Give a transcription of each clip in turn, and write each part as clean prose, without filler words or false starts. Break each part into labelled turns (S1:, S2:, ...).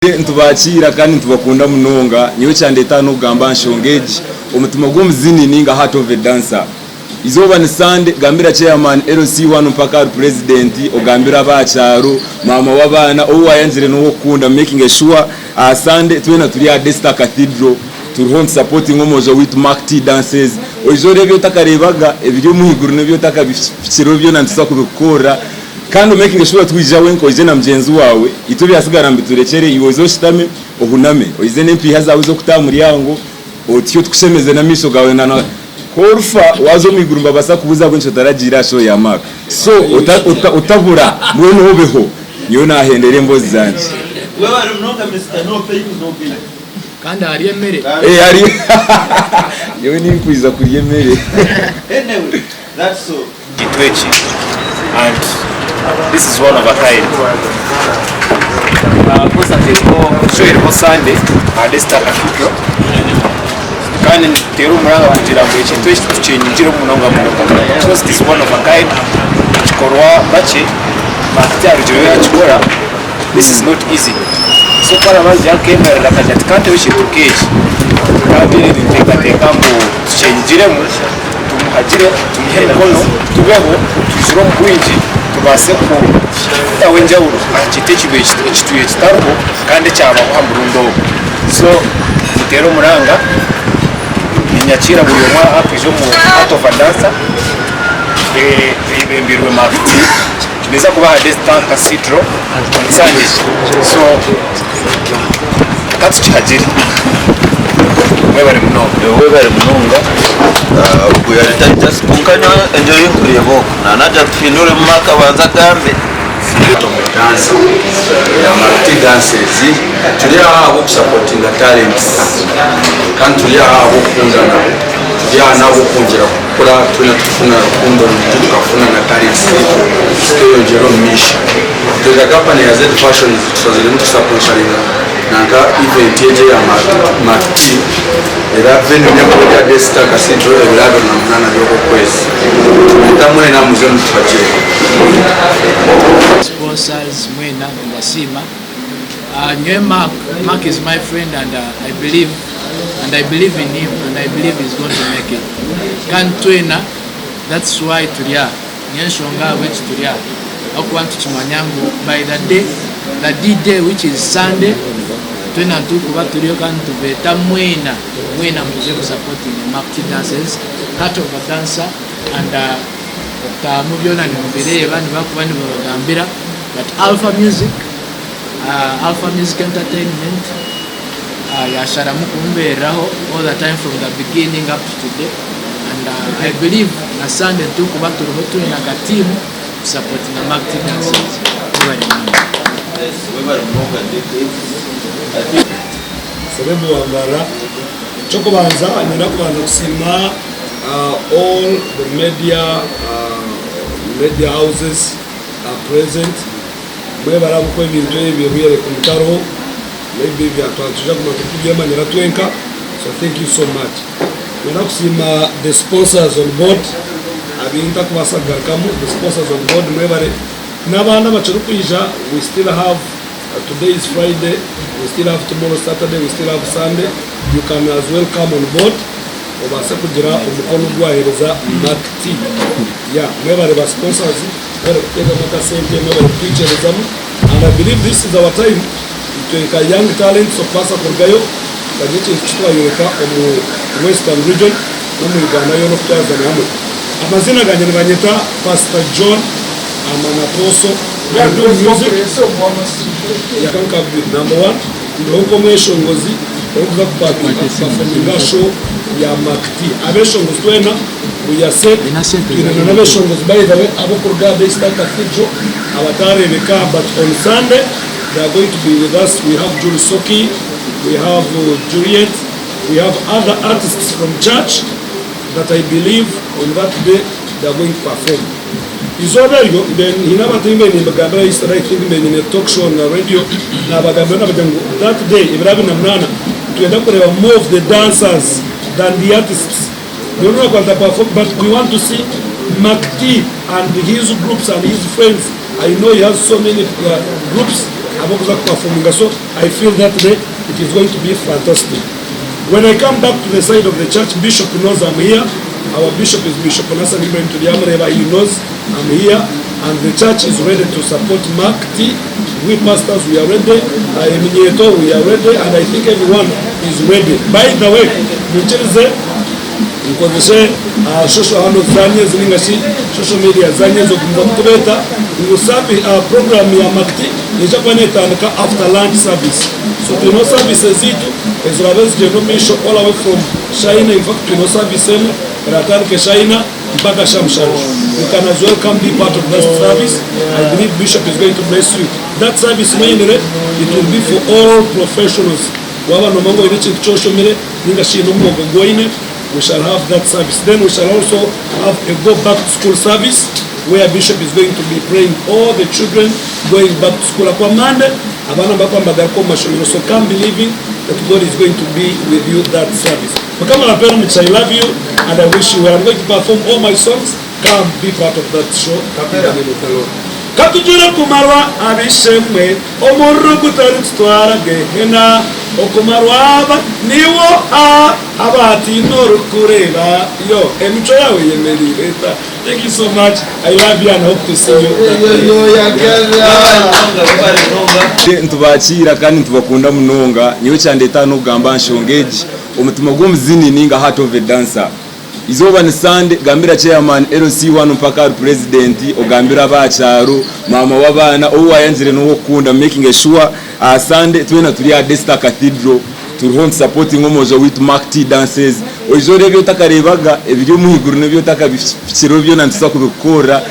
S1: ntubakira kandi ntubakunda munonga niyo cyane etano gamba nshongeji umutima gw'umuzini ninga heart of a dancer izoba ni sande gambira chairman LC1 mpaka president ogambira abacharo mama wabana owayanjire no kunda making sure sande twena turi ya Desta Cathedral turhon supporting omozo with Mark T dances ojore byo takarebaga ebyo muhiguru nebyo takabikiro byo nantisa kubikora kandi making sure twijawe nko ije na mjenzi wawe ito byasigara mbiturekere iwozo shitame ohuname oize nempi hazawe zo kutamuri yango otyo tukusemeze na miso gawe na Korfa wazo migurumba basa kubuza bwinshi taragira show ya Mark so utabura mwene hobeho niyo nahendere mbozi zanje
S2: wewe ari mnonga Mr. No Pay No Bill
S3: kandi ari emere
S1: ari yewe ni kwiza kuri emere
S2: anyway that's so
S4: Kitwechi and this is one of a kind kosa teko show iri Sunday at Desta Cathedral kandi tero muranga kugira ngo Kitwechi tucenjire munonga because this one of a kind korwa bache batyari jiro yakora. This is not easy so para baje akemera lakati kante wishitukije kabiri niteka ngo tucenjire mu tumuhagire tumuhe kono tubeho tujuro mwinji tubase ko tawenjawuro akitekibe ekituye kitarbo kandi cyaba kwa murundo so mutero muranga nyakira buri mwa apijo mu Heart of a Dancer mbirwe mafiti neza kuba Desta Cathedral on Sunday so that's chajiri webare munonga
S5: we are just kunkanya enjoying kurebo na naja tufinure maka banza gambe
S6: dance ya multi dances tuli abo supporting the talents kan tuli abo kundana ya nabo kunjira kura tunatufuna kundo tukafuna na talents sio jero mishi the company has that fashion tuzazile mtu sponsoring nanga event yeje ya Marti era venue ya Desta Cathedral elado na mnana yoko kwezi tumetamwe na muzeo mtwaje
S3: sponsors mwena ngasima Mark is my friend and I believe in him and I believe he's going to make it kan twena that's why tulia nyenshonga which tulia akwantu chimanyangu by the D-Day which is Sunday twena tukuba tulio kan tubeta mwena muje supporting Mark T dances Heart of a Dancer and tamubyona nimbere bandi bakubani bagambira but Alpha Music Entertainment yashara mukumberaho all the time from the beginning up to today and I believe na Sunday tukuba turuho na ka team supporting Mark T dances
S7: sababu wa Mbarara choko banza nenda kubanza kusima all the media houses are present mwebara mukwe bintu ebyo kumutaro maybe vya twatuja kumatukuja manyara twenka so thank you so much nenda kusima the sponsors on board abinta kubasaga kamu the sponsors on board mwebare nabana bachurukuija we still have today is Friday, we still have tomorrow Saturday, we still have Sunday. You can as well come on board. Obasa kugira umukono gwahereza Mark T. Yeah, never the sponsors. Never take a sente, never feature them. And I believe this is our time to take a young talent so pasa kurgayo. Kagiti chukua yoka omu Western region. Omu Uganda yono kuchaza na hamu. Amazina ganyeta Pastor John Amanaposo. We are doing music. You can come with number one. The information was it. Performing show ya Mark T. Abeshon was twena. We are set. Innovation was by the way. Abokurga Desta Cathedral. Abatare Beka. But on Sunday they are going to be with us. We have Julie Soki. We have Juliet. We have other artists from church that I believe on that day they are going to perform. Izoberyo then hinabatimbe ni bagabra is right thing in a talk show on the radio na bagabra bajangu that day Ibrahim na mnana tuenda kureba more of the dancers than the artists they don't know what they perform but we want to see Mark T and his groups and his friends. I know he has so many groups abokuza performing. So I feel that day it is going to be fantastic. When I come back to the side of the church, Bishop knows I'm here. Our bishop is Bishop Onasa Ibrahim Tuliamreva. He knows I'm here, and the church is ready to support Mark T. We pastors, we are ready. Eminyeto, we are ready, and I think everyone is ready. By the way, nkozeshe social handles zanye ziningashi social media zanye zo kumutubeta ngusabi program ya makti ijapanetandika after lunch service. So you know services zitu ezraves genomisho all away from China. In fact you know service emu ratanke China mpaka Shamsharo. You can as well come be part of that service. I believe Bishop is going to bless you. That service mainly it will be for all professionals. Waba no mango irichi social media ningashi no mogo goine. We shall have that service. Then we shall also have a go back to school service where Bishop is going to be praying all the children going back to school. So come believing that God is going to be with you that service. But come on, I love you and I wish you well. I'm going to perform all my songs. Come be part of that show. Come in the name of the Lord. Katujura kumarwa abishemwe omurugutari tutwara gehena okumarwa aba niwo abati norukureba yo emico yawe yemerita. Thank you so much. I love you and hope to see you.
S1: Ntubakira kandi ntubakunda munonga niyo cyandeta no gamba nshongeji umutima gw'umuzini ninga heart of a dancer. Izoba ni Sunday gambira chairman LC1 mpaka president ogambira abacharo mama wabana owayanzire no kunda making sure Sunday twena turi at Desta Cathedral to hold supporting omojo with Mark T dances ojore byo takarebaga ebiri muhiguru nebyo takabikiro byo nantisa kubikora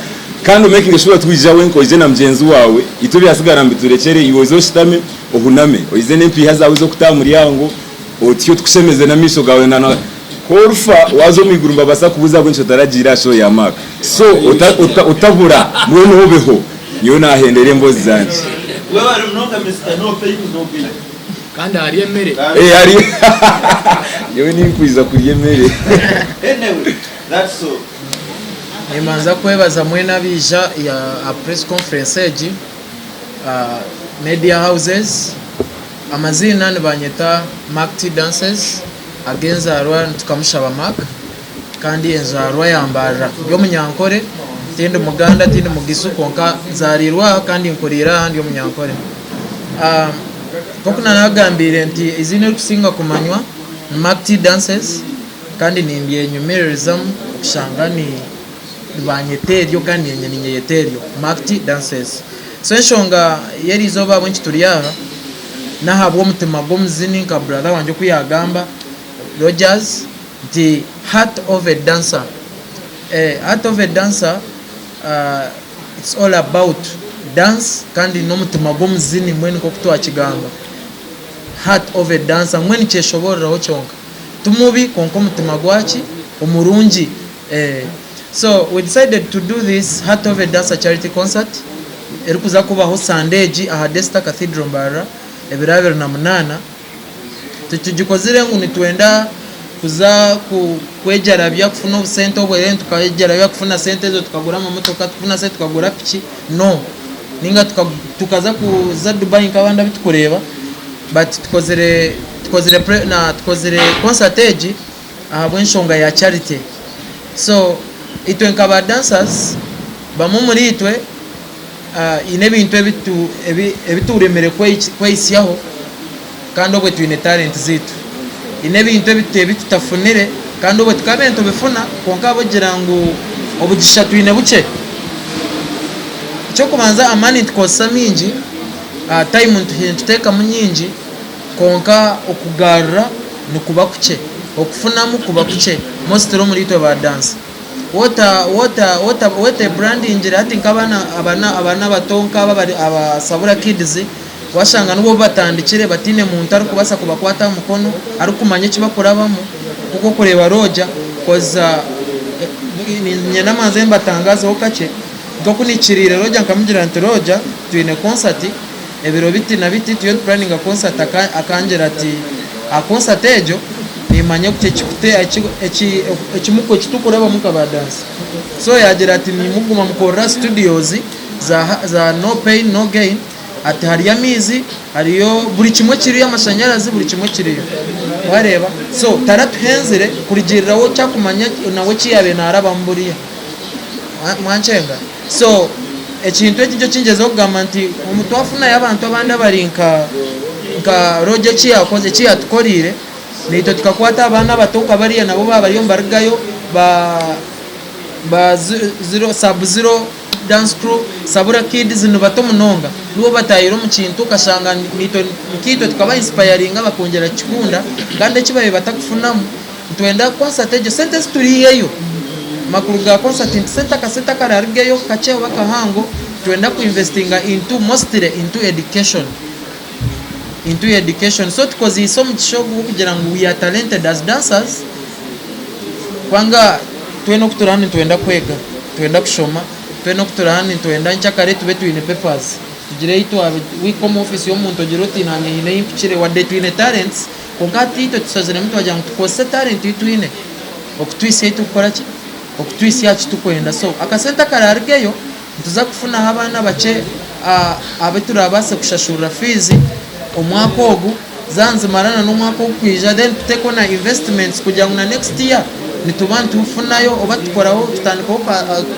S1: kandi making sure twija wenko ije na mjenzi wawe itubi asigara mbiturekere iwozo shitame ohuname oize nempi haza uzo kutamuri yango otyo tukusemeze na miso gawe na Korfa wazo migurumba basa kubuza bwinshi taragira show ya Mark. So utabura mwene hobeho niyo nahendere mbozi zanje.
S2: Wewe ari mnonga Mr. No Pay no Bill.
S3: kandi hari emere
S1: hari yewe ninkwiza kuri emere.
S2: Anyway, that's so.
S3: Nimanza kwebaza mwena bija ya a press conference eji media houses amazina nibanyeta Mark T dances agenza arwa tukamushaba Mark kandi enzarwa yambara yo munyankore tinde muganda tinde mugisu konka zarirwa kandi nkorira handi yo munyankore kokuna nagambire nti izine kusinga kumanywa Mark T dances kandi nimbiye nyumerizam kushangani banyeteryo kandi nyenye yeteryo Mark T dances so nshonga yeri zoba bwenchi turiyaha nahabwo mutima gomuzini ka brother wanje kuyagamba Rogers, the heart of a dancer. Heart of a dancer, it's all about dance. Kandi no mutima gomuzini mweni kokutoa kigamba. Heart of a dancer mweni cheshobora ochonka. Tumubi konko mutima gwachi omurungi. So we decided to do this Heart of a Dancer charity concert. Erikuza kubaho Sunday aha Desta Cathedral Mbarara ebirabero na munana. Tujikozire ngo nitwenda kuza kwejara bya kufuna ubusente obwere tukajara bya kufuna sente zo tukagura amamotoka tukuna sente tukagura piki no ninga tukaza kuza Dubai nkabanda bitukureba but tukozere concert age ahabwe nshonga ya charity. So itwe nkaba dancers bamu muri itwe ine bintu ebituremere kwisiyaho kandi obwe twine talent zitu ine bintu bitutafunire kandi obwe tukabento bifuna konka bogira ngo obugisha twine buke cyo kubanza amani tkosa mingi time ntuteka munyingi konka okugarra nukuba kuke okufuna mu kuba kuke most ro muri to ba dance what branding gira ati abana batonka abasabura kids washanga nubo batandikire batine mu ntaro kubasa kubakwata mukono ari kumanye kibakorabamo kuko kureba roja koza nyana manze mbatangaza okache gokunikirire roja nkamugira nti roja twine concert ebiro biti na biti tuyo planning a concert akangira ati a concert ejo nimanye kuche kikute ekimuko kitukuraba mukaba dance so yagira ati nimuguma mukora studios za no pain no gain ati hariyo amizi hariyo buri kimwe kiriyo amashanyarazi buri kimwe kiriyo wareba so taratuhenzire kurigirirawo cyakumanya nawe kiyabe narabamburiya mwanchenga so ekintu ekyo kingezeho kugamba nti omuntu afuna y'abantu abandi abarinka nka roje kiyakoze kiyatukorire nito tukakwata abana batoka bariya nabo babariyo mbarigayo ba sub zero dance crew sabura kids no bato munonga nibo batayiro mu kintu kashanga nito nikito tukaba inspiring abakongera kikunda kandi kibaye batakufunamu twenda concert ejo sentence turiyeyo makuru ga concert center kaseta kararigeyo kacheho bakahango twenda ku investinga into mostly into education so tukoze isomo kishogo kugira ngo we are talented as dancers kwanga tweno kuturani twenda kwega twenda kushoma tweno kuturani twenda nchakare tube twine papers tugire ito we come office yo muntu giroti nanye ine impchire wade twine talents kokati ito tusazire mtu ajya tukose talent twine okutwisi ito gukora ki okutwisi yacu tukwenda so akasenta karargeyo tuza kufuna abana bace abeturabase kushashura fees omwaka ogu zanzimarana n'umwaka okwija then tuteko na investments kugira ngo na next year nitubantu tufunayo oba tukoraho tutandikaho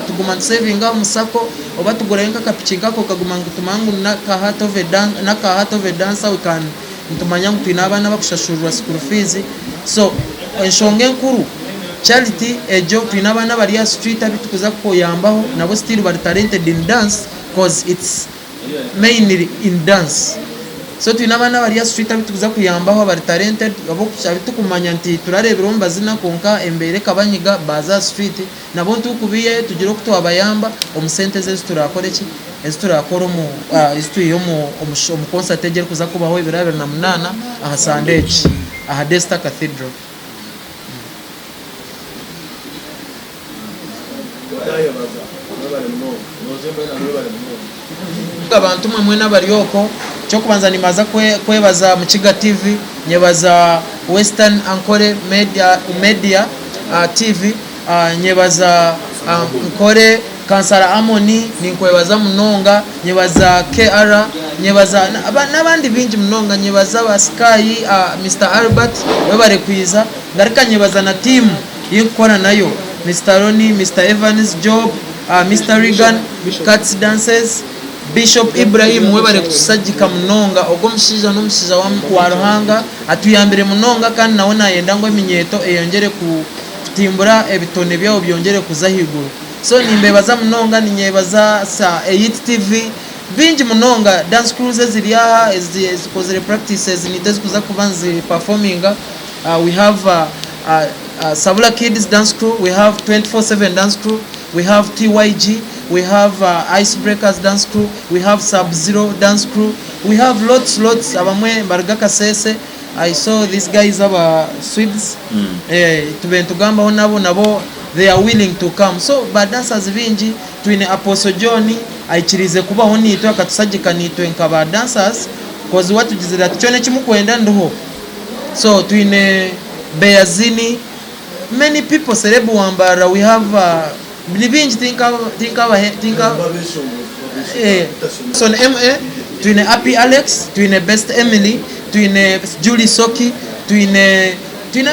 S3: tuguma saving musako oba tugora nka kapichinga ko kaguma ngutumangu na ka heart of a dancer we can ntumanya ngo twina abana bakushashurwa school fees so enshonge nkuru charity ejo twina abana bari street abitukuza ko yambaho nabo still bari talented in dance cause it's mainly in dance so twina abana bari street abitukuza kuyambaho bari talented abo kushabitukumanya nti turarebera ombazina konka embere kabanyiga baza street nabo ntukubiye tugire ko abayamba omusenteze turakoreki turakora mu istuyo mu concert ejo kuza kubaho ibirabera na munana aha Sandage aha Desta Cathedral abantu mwe n'abariyoko cyo kubanza nimaza kwebaza mu Kiga TV nyebaza Western Ankole Media TV nyebaza Nkore Kansara Amoni ninkwebaza munonga nyebaza KR nyebaza n'abandi bingi munonga nyebaza ba Sky Mr Albert webare kwiza ngarika nyebaza na team yinkora nayo Mr Roni Mr Evans Job Mr Regan Cats Dances Bishop Ibrahim webare kusajika munonga ogo mushija no mushija wa Ruhanga atuyambire munonga kandi nawe nayenda ngo eminyeto eyongere kutimbura ebitone byabo byongere kuzahigura so nimbebaza munonga ninyebaza sa Eyit TV bingi munonga dance cruises ziriya ezikoze practices niteze kuza kubanze performing we have Sabula Kids dance crew we have 24/7 dance crew we have TYG we have Icebreakers dance crew we have Sub-Zero dance crew we have lots abamwe baragaka sese I saw these guys aba Swedes tubentugamba nabo they are willing to come so but dancers bingi twine Apostle John aikirize kubaho nitwe akatusagika nitwe nkaba dancers cause watugizira cyone kimukwenda ndoho so twine Beazini many people Serebu Mbarara we have bingi think so MA twine Happy Alex twine Best Emily twine Julie Soki twine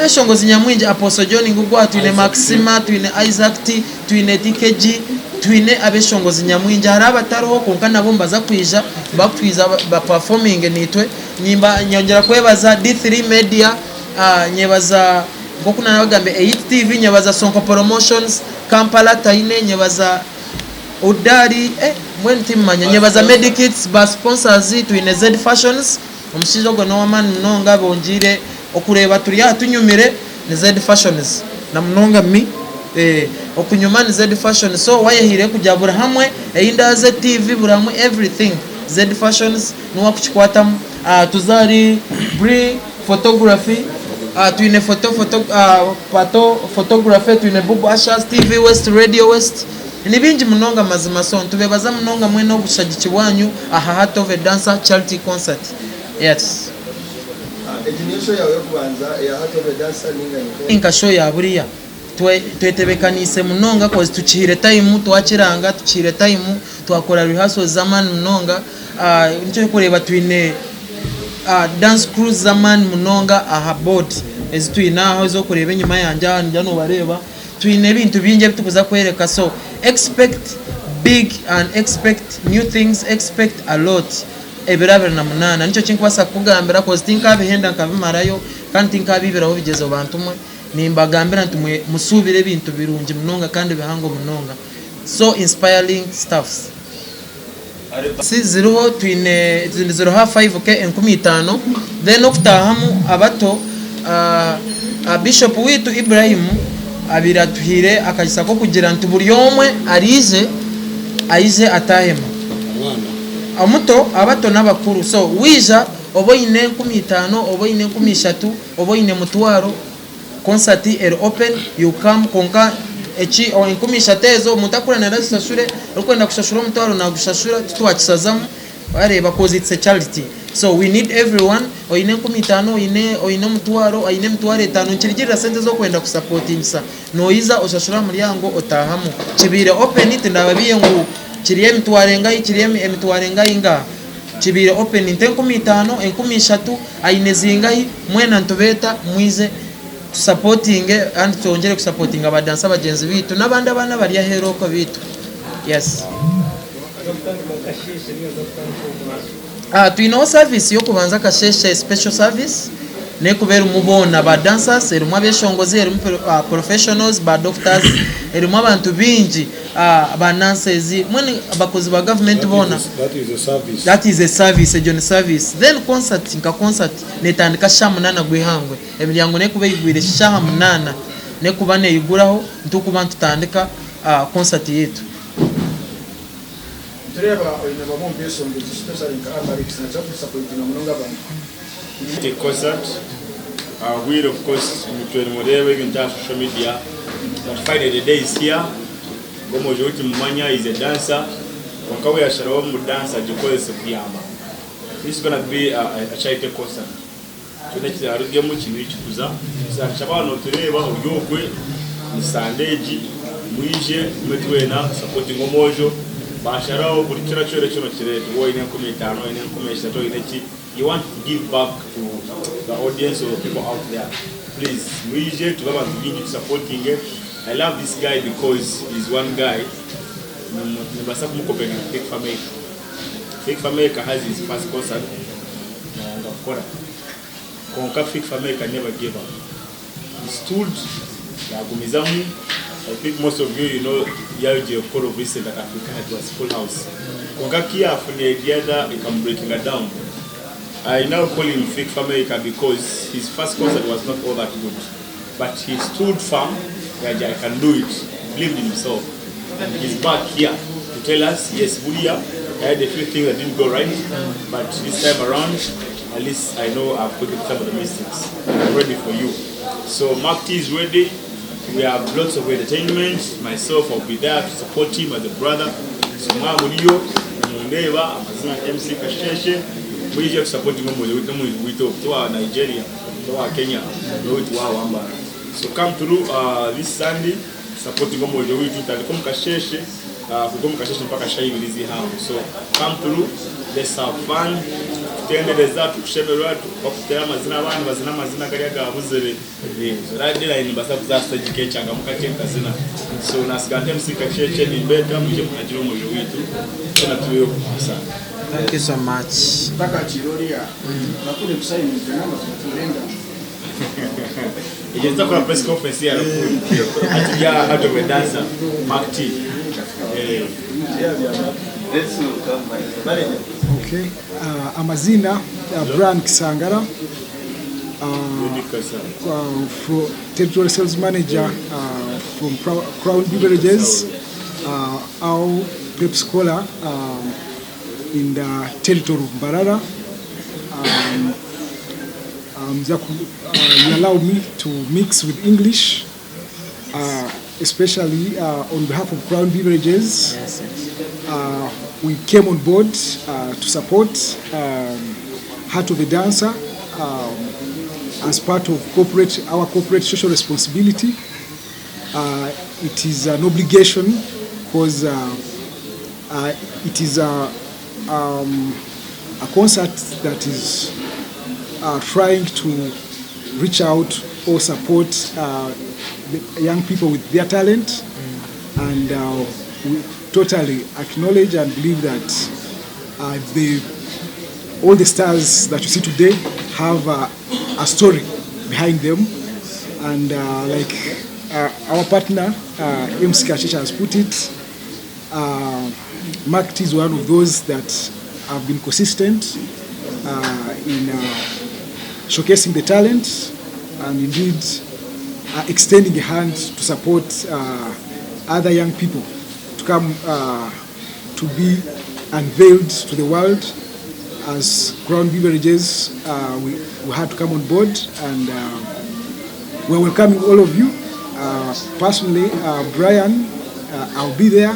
S3: beshongozi nyamwinje Apostle John ngugwa twine Maxima twine Isaac T twine TKG twine abeshongozi nyamwinje hari abataroho konka nabo mbaza kwija bakwiza ba performing nitwe nyimba nyongera kwebaza D3 Media nyebaza ngokuna nabagambe Eyit TV nyebaza Sonko Promotions Kampala taine nyebaza Udari mwen timanya nyebaza Medikits ba sponsors twine Z Fashions omushijo go no man mnonga bonjire okureba turi atunyumire ni Z Fashions na mnonga mi okunyuma ni Z Fashions so wayehire kujabura hamwe eyinda Z TV buramwe everything Z Fashions nuwa kuchikwata tuzari Bri photography twine photography twine Bubu Ashas TV West Radio West ni bingi munonga mazima so tubebaza munonga mwe no gushagiki wanyu aha Heart of a Dancer charity concert yes
S8: Edinisho yawe kubanza ya Heart of a Dancer
S3: inka show ya buriya twetebekanise munonga cause tuchire time twakiranga tuchire time twakora rehearsal zaman munonga
S9: nicyo kureba twine dance crews z'amani munonga aha board ezitwina aho zo kureba inyuma yanjye njya no bareba twine ibintu binje bitukuza kwereka so expect big and expect new things, expect a lot. Ebirabira na munana nicyo kinkubasa kugambira cause tinkabihenda nkabimarayo kandi tinkabibiraho bigeze abantu mwe nimbagambira ntumwe musubire ibintu birungi munonga kandi bihango munonga so inspiring stuffs. Si ziriho twine ziriho 5k 15 then okutahamu abato Bishop witu Ibrahim abiratuhire akajisako kugira nti buri yomwe aize atahema amuto abato n'abakuru so wija oboine 15 oboine 13 oboine mutwaro concert er open you come konka echi o 13 mutakura na rasashure ukwenda kushashura mutwaro na gushashura tutwakisazamu bareba cause it's a charity so we need everyone oine 15 oine mutwaro oine mutwaro 5 nkirigira sente zo kwenda kusupportinga noiza oshashura muryango otahamu kibire open it ndababiye ngo kiriye mitwarenga kiriye emitwarenga inga kibire open inte 15 13 aine zingahi mwena ntobeta mwize supporting and tongere kusupporting abadansa bagenzi bitu nabandi abana bari hero ko bitu yes twino service yo kubanza kasheshe special service ne kubera umubona ba dancers erimu abeshongozi erimu professionals ba doctors erimu abantu bingi ba nurses mwene abakozi ba government bona that is a service a journey service then concert netandika shamunana gwihangwe emiryango ne kube igwire shamunana ne kubane iguraho ntukuba tutandika concert yetu
S10: the concert we of course mutweni murebe ibintu social media but Friday the day is here gomo joti mumanya is a dancer wakawe yasharawo mu dancer gikolese kuyamba this is going to be a charity concert tunakira arubye mu kintu kikuza cyane abantu tureba uryokwe ni Sunday mwije mutwena supporting omojo basharawo buri kira cyore kirete woine 15 ine 13 ine ki you want to give back to the audience or people out there please mwije tubaba tujingi supporting it. I love this guy because he's one guy nibasa kumukopena Fake Fameka has his first concert na ngakora konka Fake Fameka never give up he stood yagumizamu. I think most of you know Yaji of Koro Vincent that Africa it was full house. Kongakia from the idea he can breaking it down. I now call him Fake Fameka because his first concert was not all that good. But he stood firm, Yaji I can do it, believed in himself. And he's back here to tell us, yes, Bulia, I had a few things that didn't go right, but this time around, at least I know I've put in some of the mistakes. I'm ready for you. So Mark T is ready. We have lots of entertainment. Myself, I'll be there to support him as a brother. Suma Mulio, Mundeva, Amazina MC Kasheshe. We just support him to Nigeria, to Kenya, to Mbarara. So come through this Sunday, supporting Mojo to Telekom Kasheshe, Kukom Kasheshe mpaka Shai Bilizi Ham. So come through, let's have fun. Tuendeleza tukushebera tukutera mazina kariyaga abuzere radila inibasa kuzasta jike changamuka kazina so nasigante msika cheche ni beta muje mkajiro moyo witu tuna tuyo sana.
S9: Thank you so much.
S2: Taka chiroria nakule kusaini mtenama tulenga
S10: ijeza kwa press conference ya atija hata dancer Mark T
S11: okay amazina Brand Kisangara for territorial sales manager from Crown Beverages our prep scholar in the territory of Mbarara. You allow me to mix with English, especially on behalf of Crown Beverages. We came on board to support Heart of a Dancer as part of our corporate social responsibility. It is an obligation because it is a concert that is trying to reach out or support the young people with their talent, and we totally acknowledge and believe that all the stars that you see today have a story behind them, and like our partner MC Kashisha has put it, Mark is one of those that have been consistent in showcasing the talent and indeed extending a hand to support other young people to come to be unveiled to the world. As Crown Beverages, we had to come on board, and we're welcoming all of you. Personally, Brian, I'll be there,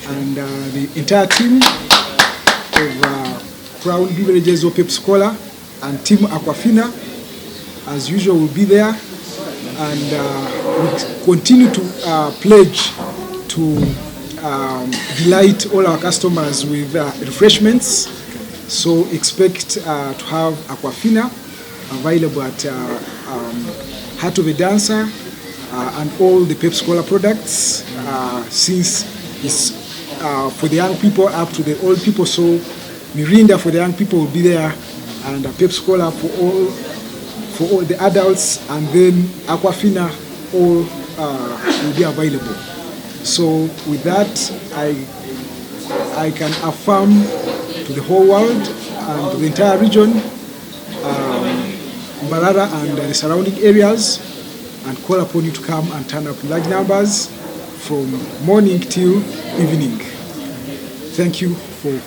S11: and the entire team of Crown Beverages or Pepsi Cola and Team Aquafina, as usual, will be there, and we continue to pledge to delight all our customers with refreshments. So expect to have Aquafina available at Heart of a Dancer and all the Pepsi Cola products, since it's for the young people up to the old people. So Mirinda for the young people will be there, and Pepsi Cola for all the adults, and then Aquafina all will be available. So with that, I can affirm to the whole world and to the entire region, Mbarara and the surrounding areas, and call upon you to come and turn up in large numbers from morning till evening. Thank you for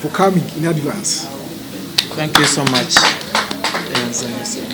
S11: coming in advance.
S9: Thank you so much.
S5: That's it.